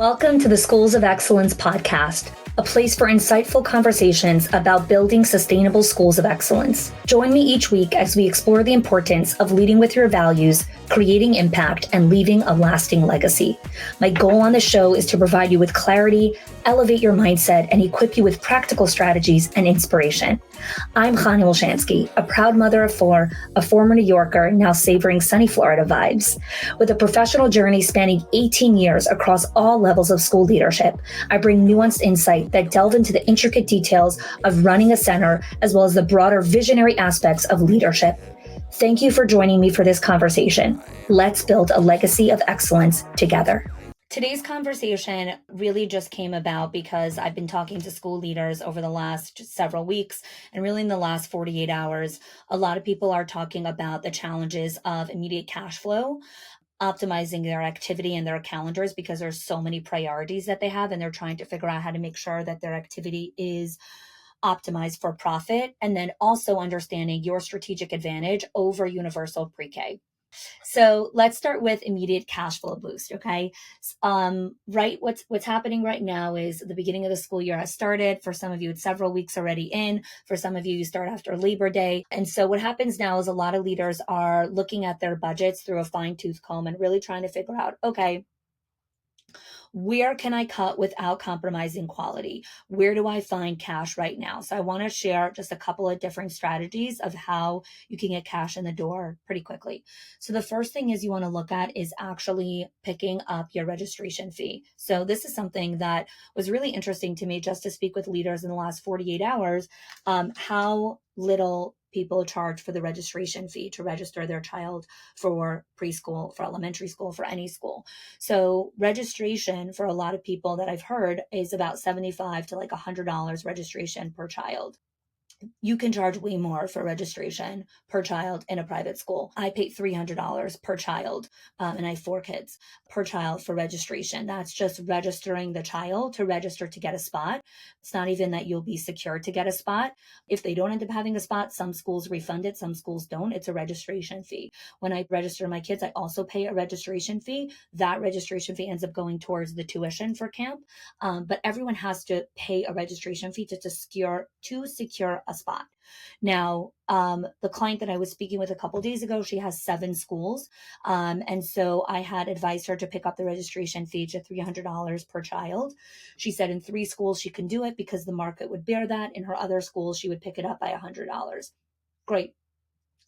Welcome to the Schools of Excellence podcast, a place for insightful conversations about building sustainable schools of excellence. Join me each week as we explore the importance of leading with your values, creating impact, and leaving a lasting legacy. My goal on the show is to provide you with clarity, elevate your mindset, and equip you with practical strategies and inspiration. I'm Chanie, a proud mother of four, a former New Yorker, now savoring sunny Florida vibes. With a professional journey spanning 18 years across all levels of school leadership, I bring nuanced insight that delve into the intricate details of running a center, as well as the broader visionary aspects of leadership. Thank you for joining me for this conversation. Let's build a legacy of excellence together. Today's conversation really just came about because I've been talking to school leaders over the last several weeks, and really in the last 48 hours, a lot of people are talking about the challenges of immediate cash flow, optimizing their activity and their calendars because there's so many priorities that they have, and they're trying to figure out how to make sure that their activity is optimized for profit, and then also understanding your strategic advantage over universal pre-K. So let's start with immediate cash flow boost. Okay. Right. What's happening right now is the beginning of the school year has started. For some of you, it's several weeks already in. For some of you, you start after Labor Day. And so what happens now is a lot of leaders are looking at their budgets through a fine-tooth comb and really trying to figure out, okay, where can I cut without compromising quality? Where do I find cash right now? So I want to share just a couple of different strategies of how you can get cash in the door pretty quickly. So the first thing is you want to look at is actually picking up your registration fee. So this is something that was really interesting to me just to speak with leaders in the last 48 hours, how little people charge for the registration fee to register their child for preschool, for elementary school, for any school. So registration for a lot of people that I've heard is about $75 to like $100 registration per child. You can charge way more for registration per child in a private school. I pay $300 per child, and I have 4 kids per child for registration. That's just registering the child to register to get a spot. It's not even that you'll be secured to get a spot. If they don't end up having a spot, some schools refund it, some schools don't. It's a registration fee. When I register my kids, I also pay a registration fee. That registration fee ends up going towards the tuition for camp. But everyone has to pay a registration fee to secure a spot. Now, the client that I was speaking with a couple days ago, she has 7 schools. And so I had advised her to pick up the registration fee to $300 per child. She said in 3 schools she can do it because the market would bear that. In her other schools, she would pick it up by $100. Great.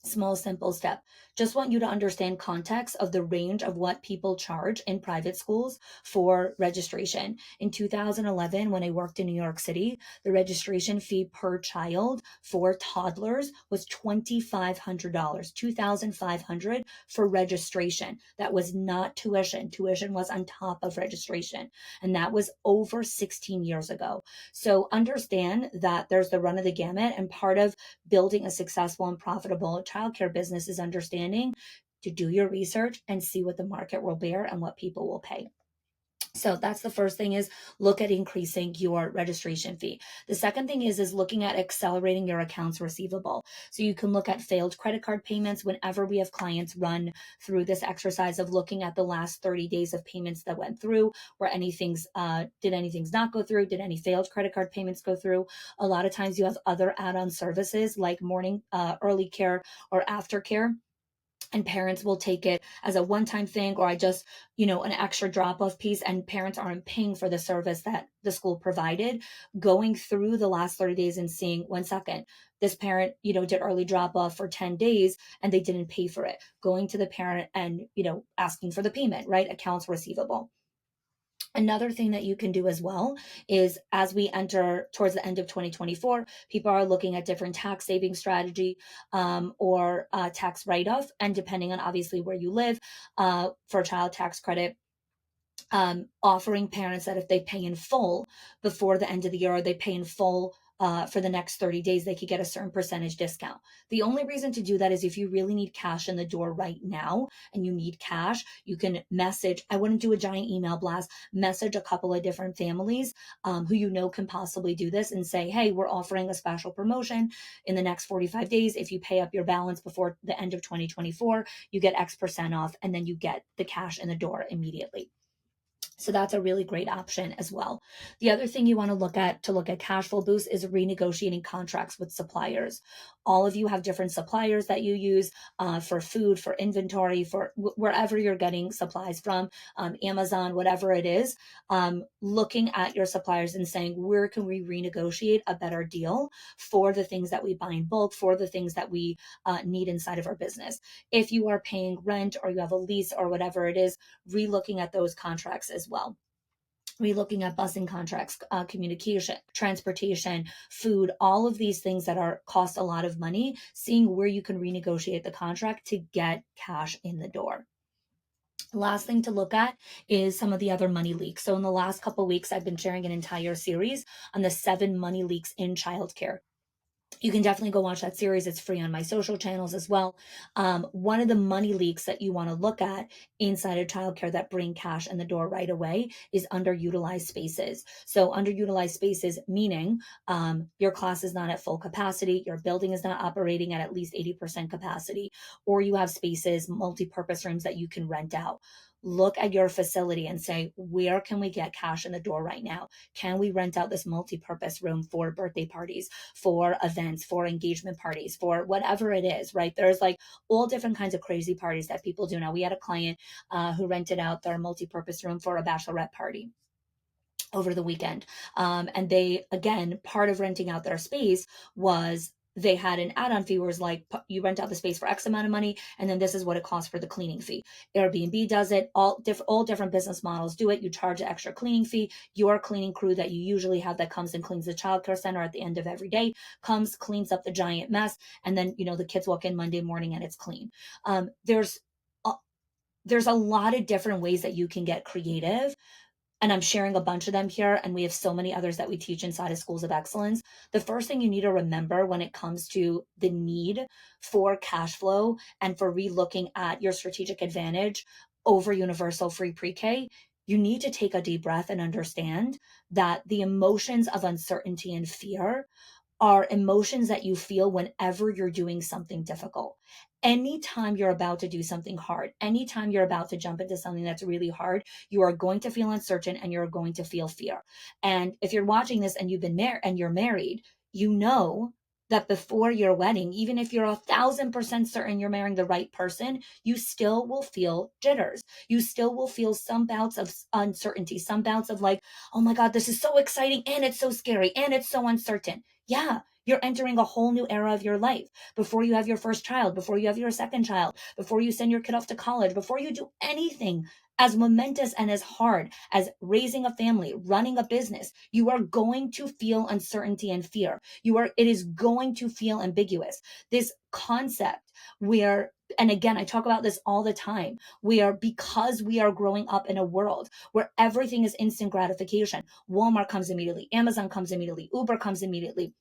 Small, simple step. Just want you to understand context of the range of what people charge in private schools for registration. In 2011, when I worked in New York City, the registration fee per child for toddlers was $2,500, $2,500 for registration. That was not tuition. Tuition was on top of registration. And that was over 16 years ago. So understand that there's the run of the gamut, and part of building a successful and profitable childcare business is understanding to do your research and see what the market will bear and what people will pay. So that's the first thing, is look at increasing your registration fee. The second thing is looking at accelerating your accounts receivable. So you can look at failed credit card payments. Whenever we have clients run through this exercise of looking at the last 30 days of payments that went through, where did anything's not go through? Did any failed credit card payments go through? A lot of times you have other add-on services like morning, early care or aftercare. And parents will take it as a one-time thing, or an extra drop-off piece, and parents aren't paying for the service that the school provided. Going through the last 30 days and seeing, 1 second, this parent, did early drop-off for 10 days and they didn't pay for it. Going to the parent and, asking for the payment, right? Accounts receivable. Another thing that you can do as well is, as we enter towards the end of 2024, people are looking at different tax saving strategy or tax write-off. And depending on obviously where you live, for child tax credit, offering parents that if they pay in full before the end of the year, or they pay in full for the next 30 days, they could get a certain percentage discount. The only reason to do that is if you really need cash in the door right now and you need cash, you can message. I wouldn't do a giant email blast. Message a couple of different families who can possibly do this and say, hey, we're offering a special promotion in the next 45 days. If you pay up your balance before the end of 2024, you get X% off, and then you get the cash in the door immediately. So that's a really great option as well. The other thing you want to look at cash flow boost is renegotiating contracts with suppliers. All of you have different suppliers that you use for food, for inventory, for wherever you're getting supplies from, Amazon, whatever it is. Looking at your suppliers and saying, where can we renegotiate a better deal for the things that we buy in bulk, for the things that we need inside of our business. If you are paying rent or you have a lease or whatever it is, re-looking at those contracts as well. Re-looking at busing contracts, communication, transportation, food, all of these things that are cost a lot of money, seeing where you can renegotiate the contract to get cash in the door. Last thing to look at is some of the other money leaks. So in the last couple of weeks, I've been sharing an entire series on the 7 money leaks in childcare. You can definitely go watch that series. It's free on my social channels as well. One of the money leaks that you want to look at inside of childcare that bring cash in the door right away is underutilized spaces. So underutilized spaces meaning your class is not at full capacity, your building is not operating at least 80% capacity, or you have spaces, multi-purpose rooms that you can rent out. Look at your facility and say, where can we get cash in the door right now? Can we rent out this multi-purpose room for birthday parties, for events, for engagement parties, for whatever it is, right? There's like all different kinds of crazy parties that people do now. We had a client who rented out their multi-purpose room for a bachelorette party over the weekend. And they, again, part of renting out their space was they had an add-on fee where it was like, you rent out the space for X amount of money, and then this is what it costs for the cleaning fee. Airbnb does it. All different business models do it. You charge an extra cleaning fee. Your cleaning crew that you usually have that comes and cleans the childcare center at the end of every day comes, cleans up the giant mess, and then the kids walk in Monday morning and it's clean. There's a lot of different ways that you can get creative, and I'm sharing a bunch of them here, and we have so many others that we teach inside of Schools of Excellence. The first thing you need to remember when it comes to the need for cash flow and for relooking at your strategic advantage over universal free pre-K, you need to take a deep breath and understand that the emotions of uncertainty and fear are emotions that you feel whenever you're doing something difficult. Anytime you're about to do something hard, anytime you're about to jump into something that's really hard, you are going to feel uncertain and you're going to feel fear. And if you're watching this and you've been married and you're married, you know that before your wedding, even if you're 1,000% certain you're marrying the right person, you still will feel jitters. You still will feel some bouts of uncertainty, some bouts of like, oh my God, this is so exciting and it's so scary and it's so uncertain. Yeah, you're entering a whole new era of your life. Before you have your first child, before you have your second child, before you send your kid off to college, before you do anything as momentous and as hard as raising a family, running a business, you are going to feel uncertainty and fear. It is going to feel ambiguous. This concept where, and again, I talk about this all the time, because we are growing up in a world where everything is instant gratification. Walmart comes immediately, Amazon comes immediately, Uber comes immediately.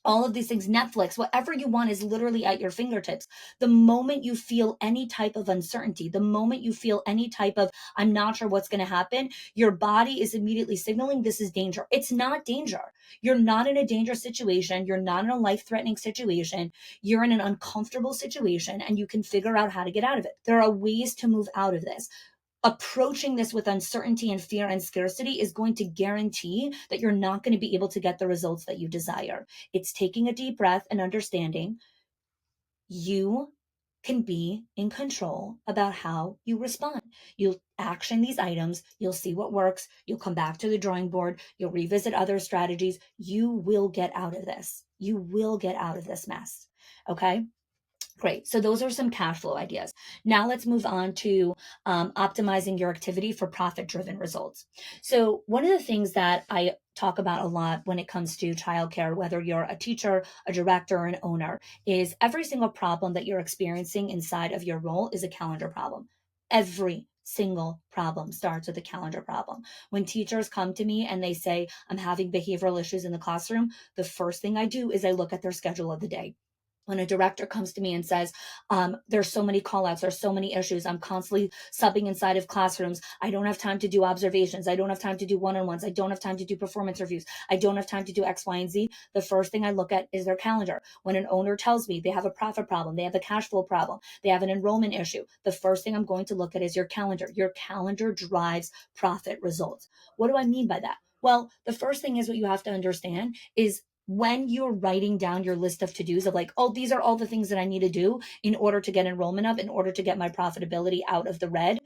All of these things, Netflix, whatever you want is literally at your fingertips. The moment you feel any type of uncertainty, the moment you feel any type of, I'm not sure what's going to happen, your body is immediately signaling this is danger. It's not danger. You're not in a dangerous situation. You're not in a life-threatening situation. You're in an uncomfortable situation and you can figure out how to get out of it. There are ways to move out of this. Approaching this with uncertainty and fear and scarcity is going to guarantee that you're not going to be able to get the results that you desire. It's taking a deep breath and understanding you can be in control about how you respond. You'll action these items, you'll see what works, you'll come back to the drawing board, you'll revisit other strategies. You will get out of this. You will get out of this mess. Okay? Great. So those are some cash flow ideas. Now let's move on to optimizing your activity for profit-driven results. So one of the things that I talk about a lot when it comes to childcare, whether you're a teacher, a director, or an owner, is every single problem that you're experiencing inside of your role is a calendar problem. Every single problem starts with a calendar problem. When teachers come to me and they say, I'm having behavioral issues in the classroom, the first thing I do is I look at their schedule of the day. When a director comes to me and says, there's so many call outs, there's so many issues, I'm constantly subbing inside of classrooms, I don't have time to do observations, I don't have time to do one-on-ones, I don't have time to do performance reviews, I don't have time to do X, Y, and Z, the first thing I look at is their calendar. When an owner tells me they have a profit problem, they have a cash flow problem, they have an enrollment issue, the first thing I'm going to look at is your calendar. Your calendar drives profit results. What do I mean by that? Well, the first thing is, what you have to understand is, when you're writing down your list of to-dos of like, oh, these are all the things that I need to do in order to get enrollment up, in order to get my profitability out of the red,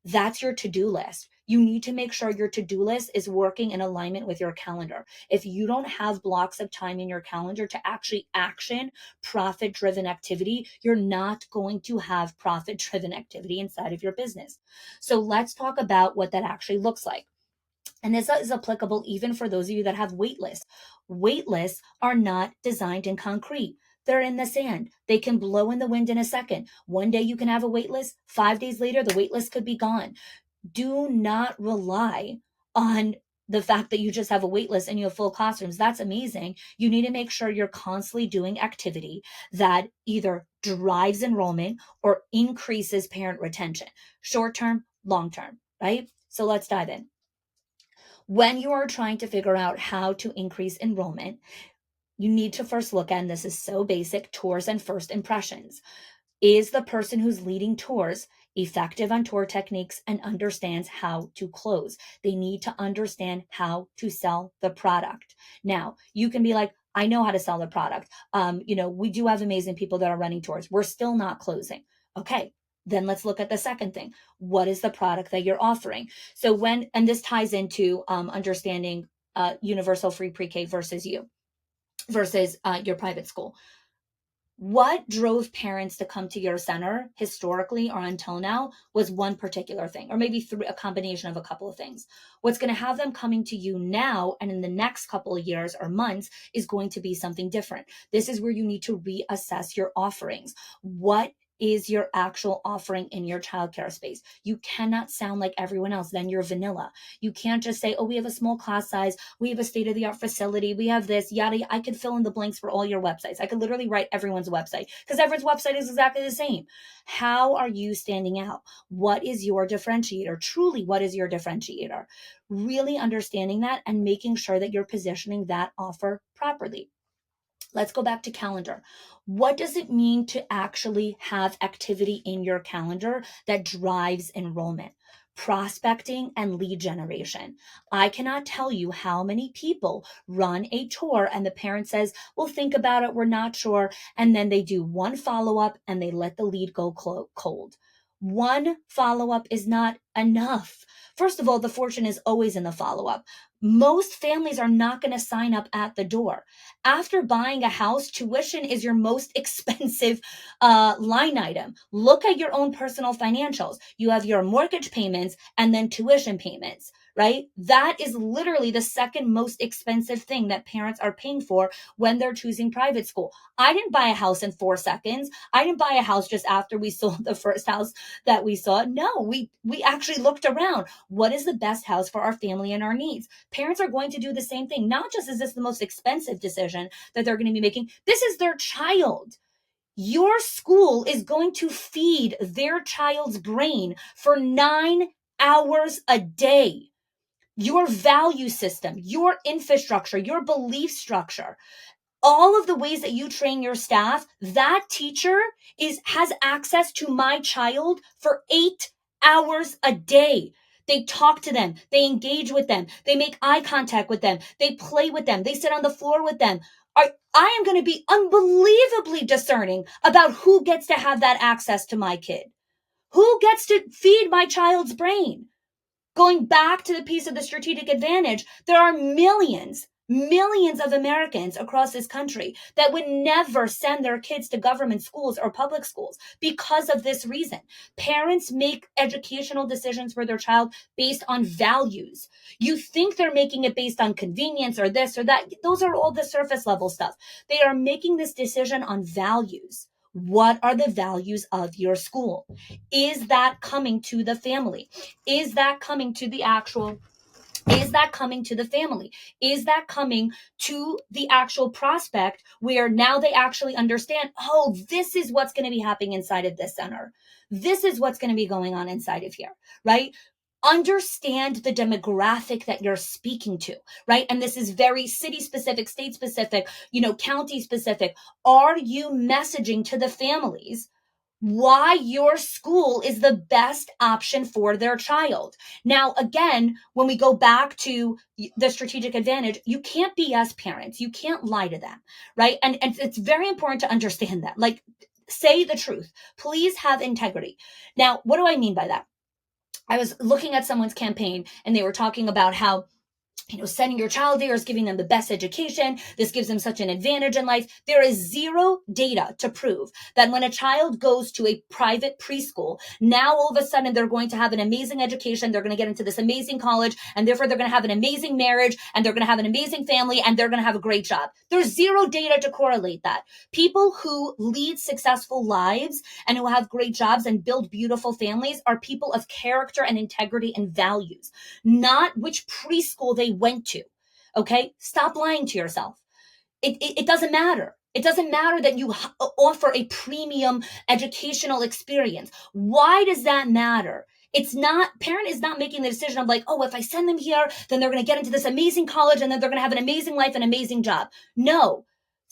that's your to-do list. You need to make sure your to-do list is working in alignment with your calendar. If you don't have blocks of time in your calendar to actually action profit-driven activity, you're not going to have profit-driven activity inside of your business. So let's talk about what that actually looks like. And this is applicable even for those of you that have wait lists. Wait lists are not designed in concrete. They're in the sand. They can blow in the wind in a second. One day you can have a wait list. 5 days later, the wait list could be gone. Do not rely on the fact that you just have a wait list and you have full classrooms. That's amazing. You need to make sure you're constantly doing activity that either drives enrollment or increases parent retention, short term, long term, right? So let's dive in. When you are trying to figure out how to increase enrollment, you need to first look at, and this is so basic, tours and first impressions. Is the person who's leading tours effective on tour techniques and understands how to close? They need to understand how to sell the product. Now, you can be like, I know how to sell the product. We do have amazing people that are running tours. We're still not closing. Okay, then let's look at the second thing. What is the product that you're offering? So and this ties into understanding universal free pre-K versus your private school. What drove parents to come to your center historically or until now was one particular thing, or maybe a combination of a couple of things. What's going to have them coming to you now and in the next couple of years or months is going to be something different. This is where you need to reassess your offerings. What is your actual offering in your childcare space? You cannot sound like everyone else. Then you're vanilla. You can't just say, oh, we have a small class size. We have a state-of-the-art facility. We have this, yada. I could fill in the blanks for all your websites. I could literally write everyone's website because everyone's website is exactly the same. How are you standing out? What is your differentiator? Truly, what is your differentiator? Really understanding that and making sure that you're positioning that offer properly. Let's go back to calendar. What does it mean to actually have activity in your calendar that drives enrollment? Prospecting and lead generation. I cannot tell you how many people run a tour and the parent says, well, think about it, we're not sure. And then they do one follow-up and they let the lead go cold. One follow-up is not enough. First of all, the fortune is always in the follow-up. Most families are not going to sign up at the door. After buying a house, tuition is your most expensive line item. Look at your own personal financials. You have your mortgage payments and then tuition payments, right? That is literally the second most expensive thing that parents are paying for when they're choosing private school. I didn't buy a house in 4 seconds. I didn't buy a house just after we sold the first house that we saw. No, we actually looked around. What is the best house for our family and our needs? Parents are going to do the same thing. Not just is this the most expensive decision that they're going to be making, this is their child. Your school is going to feed their child's brain for 9 hours a day. Your value system, your infrastructure, your belief structure, all of the ways that you train your staff, that teacher has access to my child for 8 hours a day. They talk to them, they engage with them, they make eye contact with them, they play with them, they sit on the floor with them. I am going to be unbelievably discerning about who gets to have that access to my kid, who gets to feed my child's brain. Going back to the piece of the strategic advantage, there are millions of Americans across this country that would never send their kids to government schools or public schools because of this reason. Parents make educational decisions for their child based on values. You think they're making it based on convenience or this or that. Those are all the surface level stuff. They are making this decision on values. What are the values of your school? Is that coming to the family? Is that coming to the actual Is that coming to the family? Is that coming to the actual prospect where now they actually understand, oh, this is what's going to be happening inside of this center. This is what's going to be going on inside of here, right? Understand the demographic that you're speaking to, right? And this is very city specific, state specific, county specific. Are you messaging to the families why your school is the best option for their child? Now, again, when we go back to the strategic advantage, you can't BS parents. You can't lie to them, right? And it's very important to understand that. Like, say the truth. Please have integrity. Now, what do I mean by that? I was looking at someone's campaign and they were talking about how sending your child there is giving them the best education. This gives them such an advantage in life. There is zero data to prove that when a child goes to a private preschool, now all of a sudden they're going to have an amazing education. They're going to get into this amazing college, and therefore they're going to have an amazing marriage, and they're going to have an amazing family, and they're going to have a great job. There's zero data to correlate that. People who lead successful lives and who have great jobs and build beautiful families are people of character and integrity and values, not which preschool they went to. Okay? Stop lying to yourself. It doesn't matter. It doesn't matter that you offer a premium educational experience. Why does that matter? Parent is not making the decision of like, oh, if I send them here, then they're going to get into this amazing college and then they're going to have an amazing life and amazing job. No.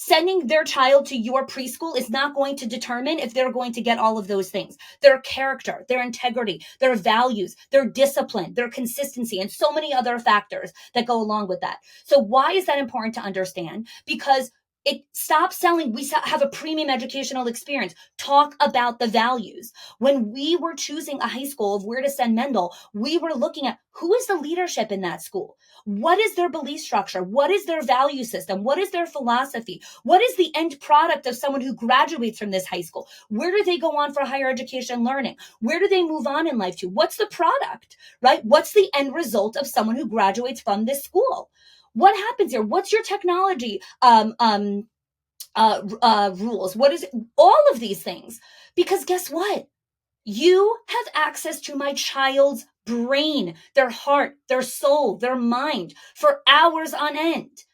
Sending their child to your preschool is not going to determine if they're going to get all of those things. Their character, their integrity, their values, their discipline, their consistency, and so many other factors that go along with that. So why is that important to understand? Because it stops selling. We have a premium educational experience. Talk about the values. When we were choosing a high school of where to send Mendel, we were looking at who is the leadership in that school? What is their belief structure? What is their value system? What is their philosophy? What is the end product of someone who graduates from this high school? Where do they go on for higher education learning? Where do they move on in life to? What's the product, right? What's the end result of someone who graduates from this school? What happens here? What's your technology rules? What is it? All of these things? Because guess what? You have access to my child's brain, their heart, their soul, their mind for hours on end.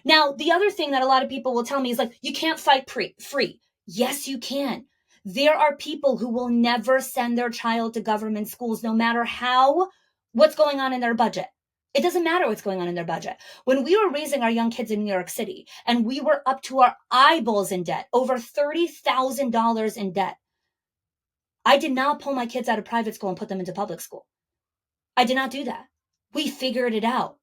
Now, the other thing that a lot of people will tell me is like, you can't fight free. Yes, you can. There are people who will never send their child to government schools, no matter what's going on in their budget. It doesn't matter what's going on in their budget. When we were raising our young kids in New York City and we were up to our eyeballs in debt, over $30,000 in debt, I did not pull my kids out of private school and put them into public school. I did not do that. We figured it out.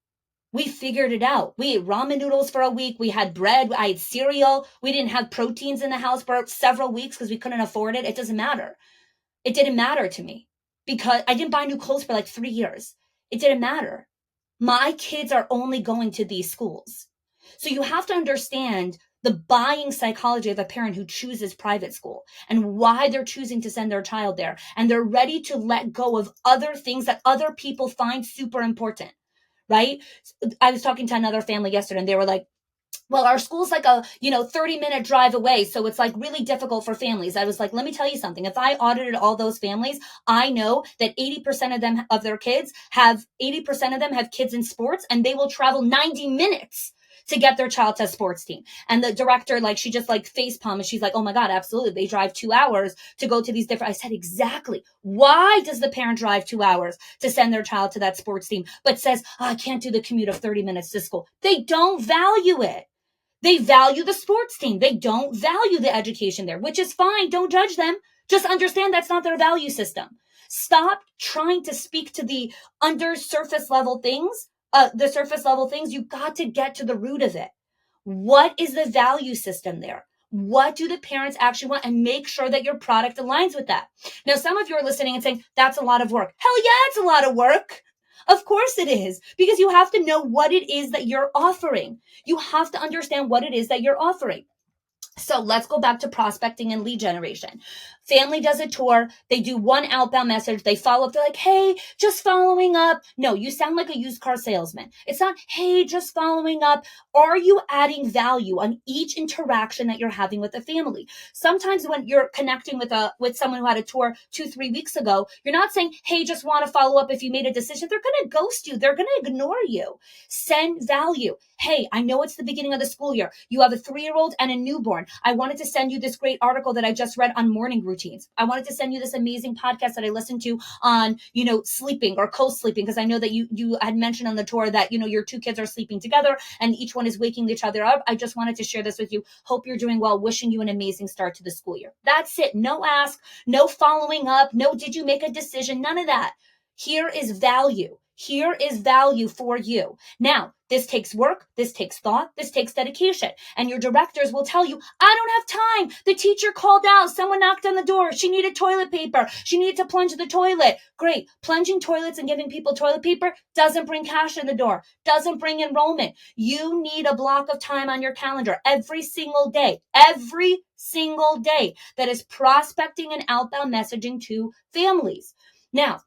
We ate ramen noodles for a week. We had bread. I had cereal. We didn't have proteins in the house for several weeks because we couldn't afford it. It doesn't matter. It didn't matter to me because I didn't buy new clothes for like 3 years. It didn't matter. My kids are only going to these schools. So you have to understand the buying psychology of a parent who chooses private school and why they're choosing to send their child there. And they're ready to let go of other things that other people find super important, right? I was talking to another family yesterday and they were like, well, our school's like a 30-minute drive away, so it's like really difficult for families. I was like, let me tell you something. If I audited all those families, I know that 80% of their kids have kids in sports, and they will travel 90 minutes to get their child to a sports team. And the director, she just face palm, and she's like, oh my God, absolutely. They drive 2 hours to go to these different. I said, exactly. Why does the parent drive 2 hours to send their child to that sports team, but says, oh, I can't do the commute of 30 minutes to school? They don't value it. They value the sports team. They don't value the education there, which is fine. Don't judge them. Just understand that's not their value system. Stop trying to speak to the surface level things. You got to get to the root of it. What is the value system there? What do the parents actually want? And make sure that your product aligns with that. Now, some of you are listening and saying, that's a lot of work. Hell yeah, it's a lot of work. Of course it is, because you have to know what it is that you're offering. You have to understand what it is that you're offering. So let's go back to prospecting and lead generation. Family does a tour. They do one outbound message. They follow up. They're like, hey, just following up. No, you sound like a used car salesman. It's not, hey, just following up. Are you adding value on each interaction that you're having with the family? Sometimes when you're connecting with someone who had a tour 2-3 weeks ago, you're not saying, hey, just want to follow up if you made a decision. They're going to ghost you. They're going to ignore you. Send value. Hey, I know it's the beginning of the school year. You have a 3-year-old and a newborn. I wanted to send you this great article that I just read on morning routines. I wanted to send you this amazing podcast that I listened to on, sleeping or co-sleeping, because I know that you had mentioned on the tour that, your 2 kids are sleeping together and each one is waking each other up. I just wanted to share this with you. Hope you're doing well. Wishing you an amazing start to the school year. That's it. No ask, no following up, no did you make a decision? None of that. Here is value. Here is value for you. Now, this takes work, this takes thought, this takes dedication. And your directors will tell you, I don't have time. The teacher called out. Someone knocked on the door. She needed toilet paper. She needed to plunge the toilet. Great. Plunging toilets and giving people toilet paper doesn't bring cash in the door, doesn't bring enrollment. You need a block of time on your calendar every single day that is prospecting and outbound messaging to families. Now,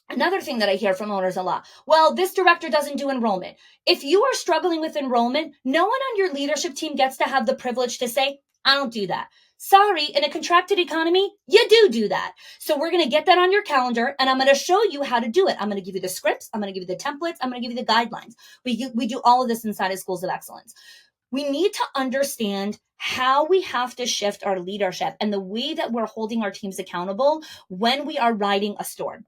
another thing that I hear from owners a lot, well, this director doesn't do enrollment. If you are struggling with enrollment, no one on your leadership team gets to have the privilege to say, I don't do that. Sorry, in a contracted economy, you do that. So we're going to get that on your calendar, and I'm going to show you how to do it. I'm going to give you the scripts. I'm going to give you the templates. I'm going to give you the guidelines. We do all of this inside of Schools of Excellence. We need to understand how we have to shift our leadership and the way that we're holding our teams accountable when we are riding a storm.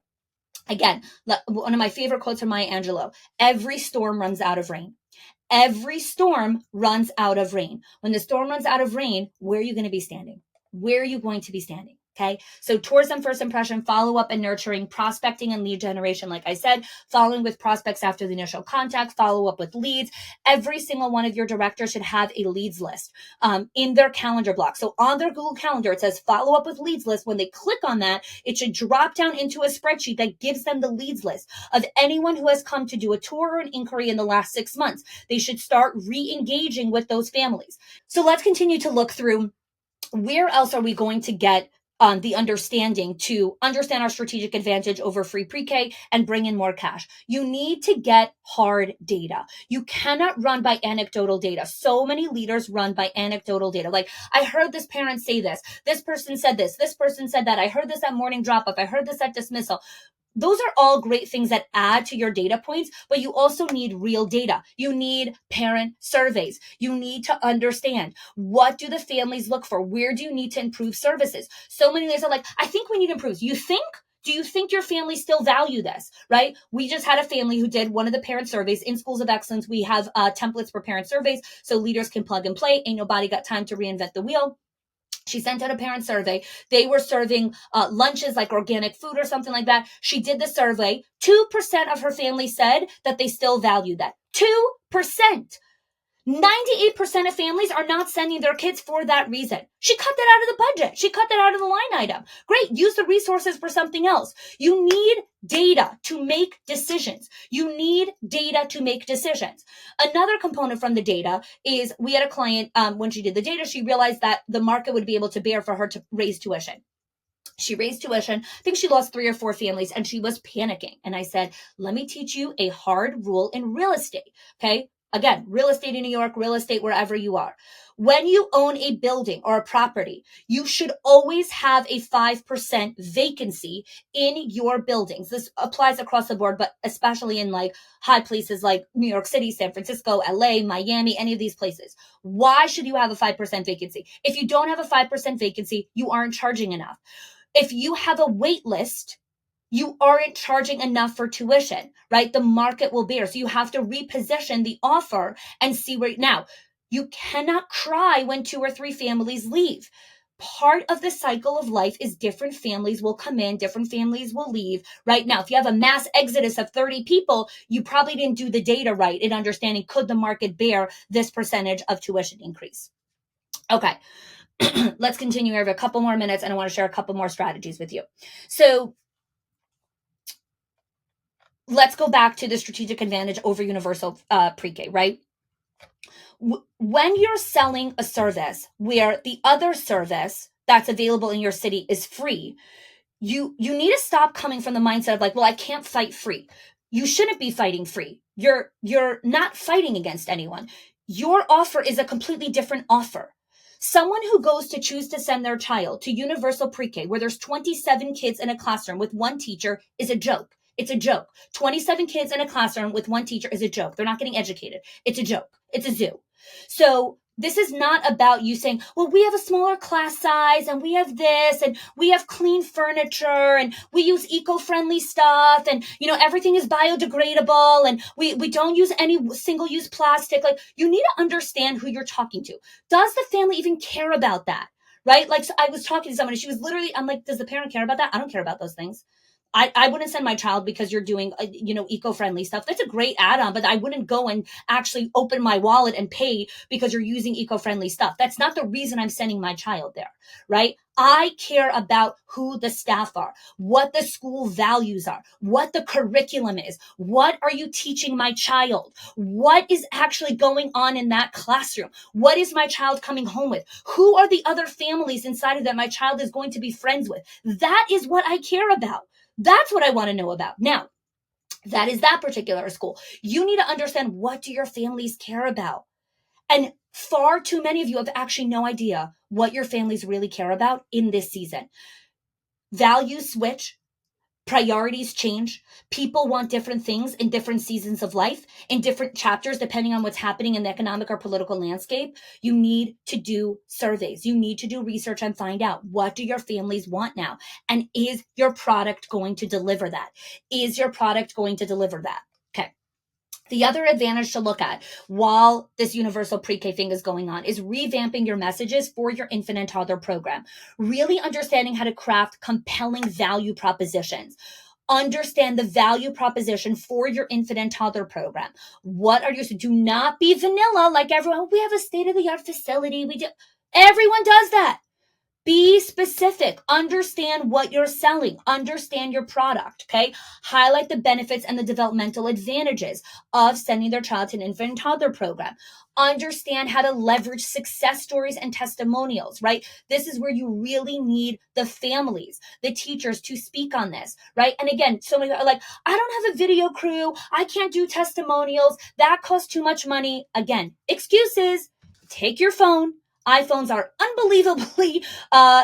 Again, one of my favorite quotes from Maya Angelou: every storm runs out of rain. Every storm runs out of rain. When the storm runs out of rain, where are you going to be standing? Where are you going to be standing? Okay. So tourism, first impression, follow up and nurturing, prospecting and lead generation. Like I said, following with prospects after the initial contact, follow up with leads. Every single one of your directors should have a leads list in their calendar block. So on their Google Calendar, it says follow up with leads list. When they click on that, it should drop down into a spreadsheet that gives them the leads list of anyone who has come to do a tour or an inquiry in the last 6 months. They should start re-engaging with those families. So let's continue to look through where else are we going to get the understanding to understand our strategic advantage over free pre-K and bring in more cash. You need to get hard data. You cannot run by anecdotal data. So many leaders run by anecdotal data. Like, I heard this parent say this person said this person said that, I heard this at morning drop-off, I heard this at dismissal. Those are all great things that add to your data points, but you also need real data. You need parent surveys. You need to understand, what do the families look for? Where do you need to improve services? So many leaders are like, I think we need to improve. You think? Do you think your family still value this, right? We just had a family who did one of the parent surveys in Schools of Excellence. We have templates for parent surveys so leaders can plug and play. Ain't nobody got time to reinvent the wheel. She sent out a parent survey. They were serving lunches like organic food or something like that. She did the survey. 2% of her family said that they still value that. 2%. 98% of families are not sending their kids for that reason. She cut that out of the budget. She cut that out of the line item. Great. Use the resources for something else. You need data to make decisions. You need data to make decisions. Another component from the data is, we had a client, when she did the data, she realized that the market would be able to bear for her to raise tuition. She raised tuition. I think she lost 3 or 4 families and she was panicking. And I said, let me teach you a hard rule in real estate. Okay. Again, real estate in New York, real estate wherever you are. When you own a building or a property, you should always have a 5% vacancy in your buildings. This applies across the board, but especially in like high places like New York City, San Francisco, LA, Miami, any of these places. Why should you have a 5% vacancy? If you don't have a 5% vacancy, you aren't charging enough. If you have a wait list, you aren't charging enough for tuition, right? The market will bear. So you have to reposition the offer and see where. Now, you cannot cry when 2 or 3 families leave. Part of the cycle of life is different families will come in, different families will leave. Right now, if you have a mass exodus of 30 people, you probably didn't do the data right in understanding, could the market bear this percentage of tuition increase? Okay. Let's continue. I have a couple more minutes and I want to share a couple more strategies with you. So let's go back to the strategic advantage over universal pre-K, right? When you're selling a service where the other service that's available in your city is free, you need to stop coming from the mindset of like, well, I can't fight free. You shouldn't be fighting free. You're not fighting against anyone. Your offer is a completely different offer. Someone who goes to choose to send their child to universal pre-K where there's 27 kids in a classroom with one teacher is a joke. It's a joke. 27 kids in a classroom with one teacher is a joke. They're not getting educated. It's a joke. It's a zoo. So this is not about you saying, well, we have a smaller class size and we have this and we have clean furniture and we use eco-friendly stuff and, everything is biodegradable and we don't use any single-use plastic. Like, you need to understand who you're talking to. Does the family even care about that? Right? Like, so I was talking to someone and she was literally, I'm like, does the parent care about that? I don't care about those things. I wouldn't send my child because you're doing, eco-friendly stuff. That's a great add-on, but I wouldn't go and actually open my wallet and pay because you're using eco-friendly stuff. That's not the reason I'm sending my child there, right? I care about who the staff are, what the school values are, what the curriculum is. What are you teaching my child? What is actually going on in that classroom? What is my child coming home with? Who are the other families inside of that my child is going to be friends with? That is what I care about. That's what I want to know about. Now, that is that particular school. You need to understand, what do your families care about? And far too many of you have actually no idea what your families really care about in this season. Values switch. Priorities change. People want different things in different seasons of life, in different chapters, depending on what's happening in the economic or political landscape. You need to do surveys. You need to do research and find out, what do your families want now? And is your product going to deliver that? Is your product going to deliver that? Okay. The other advantage to look at while this universal pre-K thing is going on is revamping your messages for your infant and toddler program. Really understanding how to craft compelling value propositions. Understand the value proposition for your infant and toddler program. What are you, do not be vanilla like everyone. We have a state-of-the-art facility. Everyone does that. Be specific. Understand what you're selling. Understand your product, okay? Highlight the benefits and the developmental advantages of sending their child to an infant and toddler program. Understand how to leverage success stories and testimonials, right? This is where you really need the families, the teachers to speak on this, right? And again, so many are like, I don't have a video crew. I can't do testimonials. That costs too much money. Again, excuses. Take your phone. iPhones are unbelievably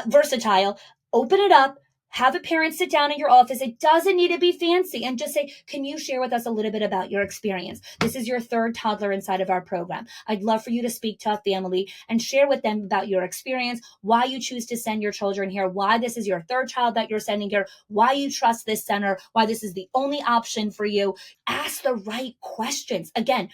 versatile. Open it up. Have a parent sit down in your office. It doesn't need to be fancy, and just say, can you share with us a little bit about your experience? This is your third toddler inside of our program. I'd love for you to speak to a family and share with them about your experience, why you choose to send your children here, why this is your third child that you're sending here, why you trust this center, why this is the only option for you. Ask the right questions. Again,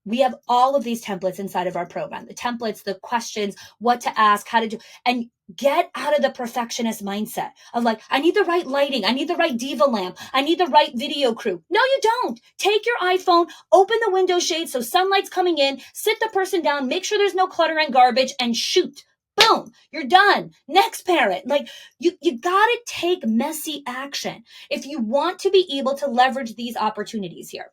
we have all of these templates inside of our program, the templates, the questions, what to ask, how to do, and get out of the perfectionist mindset of like, I need the right lighting. I need the right diva lamp. I need the right video crew. No, you don't. Take your iPhone, open the window shade so sunlight's coming in, sit the person down, make sure there's no clutter and garbage, and shoot. Boom, you're done. Next parent. Like, you gotta take messy action if you want to be able to leverage these opportunities here.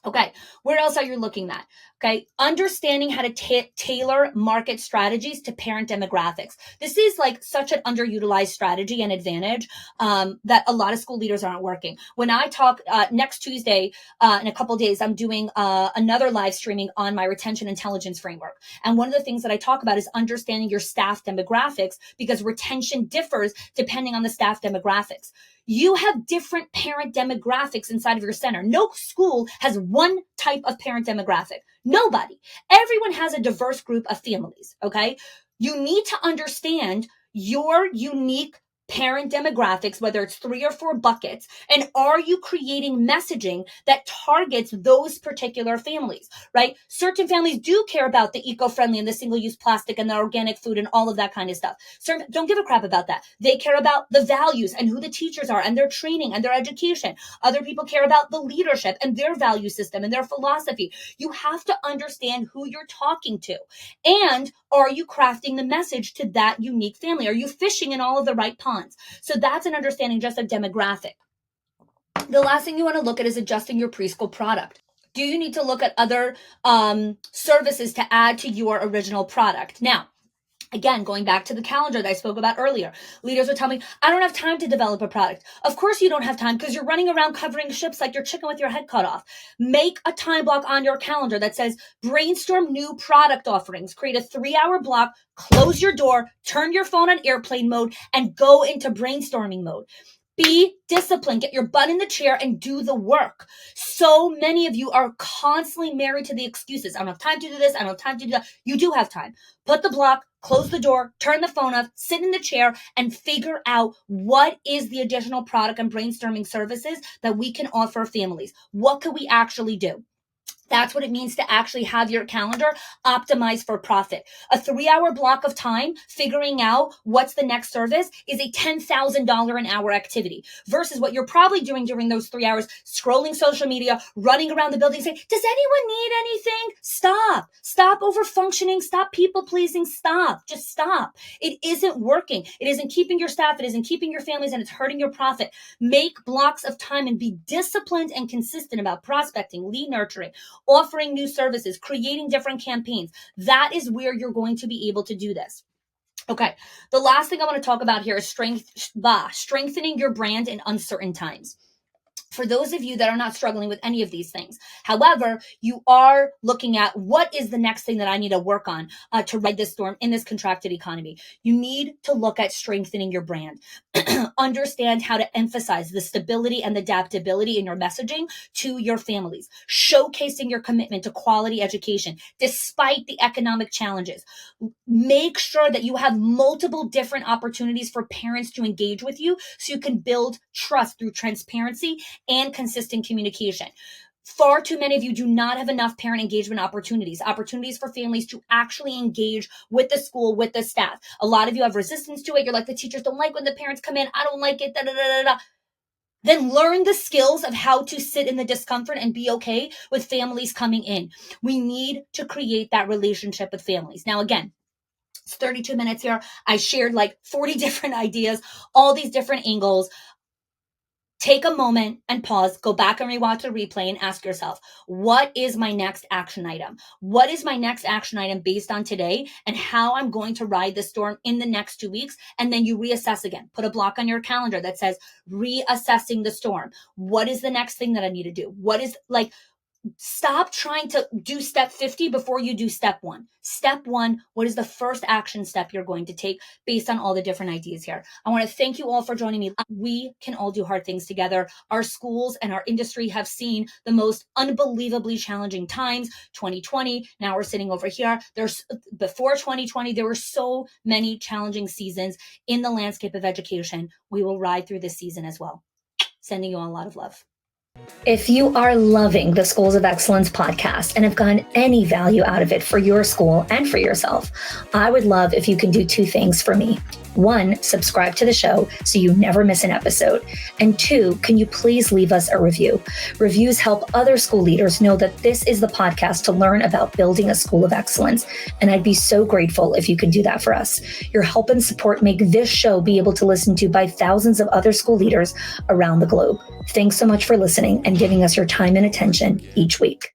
Okay, where else are you looking at? Okay, understanding how to tailor market strategies to parent demographics. This is like such an underutilized strategy and advantage that a lot of school leaders aren't working. When I talk next Tuesday, in a couple of days, I'm doing another live streaming on my retention intelligence framework. And one of the things that I talk about is understanding your staff demographics, because retention differs depending on the staff demographics. You have different parent demographics inside of your center. No school has one type of parent demographic. Nobody. Everyone has a diverse group of families, okay? You need to understand your unique parent demographics, whether it's 3 or 4 buckets, and are you creating messaging that targets those particular families, right? Certain families do care about the eco-friendly and the single-use plastic and the organic food and all of that kind of stuff. Certain don't give a crap about that. They care about the values and who the teachers are and their training and their education. Other people care about the leadership and their value system and their philosophy. You have to understand who you're talking to. And are you crafting the message to that unique family? Are you fishing in all of the right ponds? So that's an understanding just of demographic. The last thing you want to look at is adjusting your preschool product. Do you need to look at other services to add to your original product? Now, again, going back to the calendar that I spoke about earlier, leaders would tell me, I don't have time to develop a product. Of course you don't have time because you're running around covering ships like your chicken with your head cut off. Make a time block on your calendar that says brainstorm new product offerings. Create a 3-hour block, close your door, turn your phone on airplane mode, and go into brainstorming mode. Be disciplined, get your butt in the chair and do the work. So many of you are constantly married to the excuses. I don't have time to do this. I don't have time to do that. You do have time. Put the block, close the door, turn the phone off, sit in the chair and figure out what is the additional product and brainstorming services that we can offer families. What could we actually do? That's what it means to actually have your calendar optimized for profit. A 3-hour block of time figuring out what's the next service is a $10,000 an hour activity versus what you're probably doing during those 3 hours, scrolling social media, running around the building saying, does anyone need anything? Stop over functioning. Stop people pleasing. Just stop. It isn't working. It isn't keeping your staff. It isn't keeping your families and it's hurting your profit. Make blocks of time and be disciplined and consistent about prospecting, lead nurturing, offering new services, creating different campaigns. That is where you're going to be able to do this. Okay. The last thing I want to talk about here is strengthening your brand in uncertain times. For those of you that are not struggling with any of these things, however, you are looking at what is the next thing that I need to work on to ride this storm in this contracted economy. You need to look at strengthening your brand. Understand how to emphasize the stability and the adaptability in your messaging to your families, showcasing your commitment to quality education despite the economic challenges. Make sure that you have multiple different opportunities for parents to engage with you so you can build trust through transparency and consistent communication. Far too many of you do not have enough parent engagement opportunities for families to actually engage with the school, with the staff. A lot of you have resistance to it. You're like, the teachers don't like when the parents come in. I don't like it. Then learn the skills of how to sit in the discomfort and be okay with families coming in. We need to create that relationship with families. Now, again, it's 32 minutes here. I shared like 40 different ideas, all these different angles. Take a moment and pause, go back and rewatch the replay and ask yourself, what is my next action item? What is my next action item based on today and how I'm going to ride the storm in the next 2 weeks? And then you reassess again. Put a block on your calendar that says reassessing the storm. What is the next thing that I need to do? Stop trying to do step 50 before you do step 1. Step 1, what is the first action step you're going to take based on all the different ideas here? I want to thank you all for joining me. We can all do hard things together. Our schools and our industry have seen the most unbelievably challenging times. 2020, now we're sitting over here. Before 2020, there were so many challenging seasons in the landscape of education. We will ride through this season as well. Sending you all a lot of love. If you are loving the Schools of Excellence podcast and have gotten any value out of it for your school and for yourself, I would love if you can do 2 things for me. 1, subscribe to the show so you never miss an episode. And 2, can you please leave us a review? Reviews help other school leaders know that this is the podcast to learn about building a school of excellence. And I'd be so grateful if you can do that for us. Your help and support make this show be able to listen to by thousands of other school leaders around the globe. Thanks so much for listening and giving us your time and attention each week.